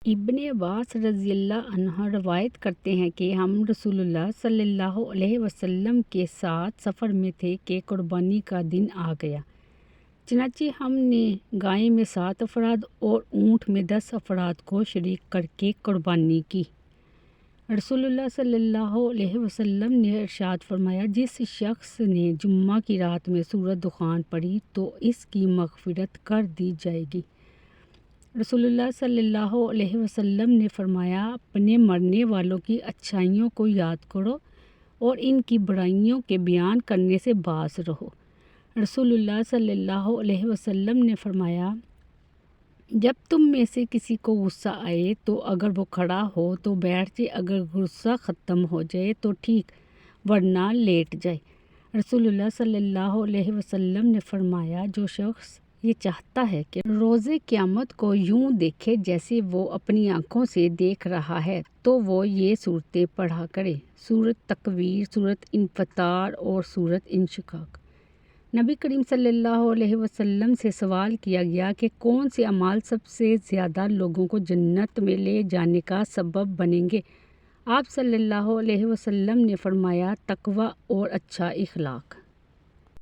ابن عباس رضی اللہ عنہ روایت کرتے ہیں کہ ہم رسول اللہ صلی اللہ علیہ وسلم کے ساتھ سفر میں تھے کہ قربانی کا دن آ گیا۔ چنانچہ ہم نے گائے میں 7 افراد اور اونٹ میں 10 افراد کو شریک کر کے قربانی کی۔ رسول اللہ صلی اللہ علیہ وسلم نے ارشاد فرمایا، جس شخص نے جمعہ کی رات میں سورۃ دخان پڑھی تو اس کی مغفرت کر دی جائے گی۔ رسول اللہ صلی اللہ علیہ وسلم نے فرمایا، اپنے مرنے والوں کی اچھائیوں کو یاد کرو اور ان کی برائیوں کے بیان کرنے سے باز رہو۔ رسول اللہ صلی اللہ علیہ وسلم نے فرمایا، جب تم میں سے کسی کو غصہ آئے تو اگر وہ کھڑا ہو تو بیٹھ جائے، اگر غصہ ختم ہو جائے تو ٹھیک، ورنہ لیٹ جائے۔ رسول اللہ صلی اللہ علیہ وسلم نے فرمایا، جو شخص یہ چاہتا ہے کہ روز قیامت کو یوں دیکھے جیسے وہ اپنی آنکھوں سے دیکھ رہا ہے تو وہ یہ صورتیں پڑھا کرے: سورۃ تکویر، سورۃ انفطار اور سورۃ انشقاق۔ نبی کریم صلی اللہ علیہ وسلم سے سوال کیا گیا کہ کون سے اعمال سب سے زیادہ لوگوں کو جنت میں لے جانے کا سبب بنیں گے؟ آپ صلی اللہ علیہ وسلم نے فرمایا، تقویٰ اور اچھا اخلاق۔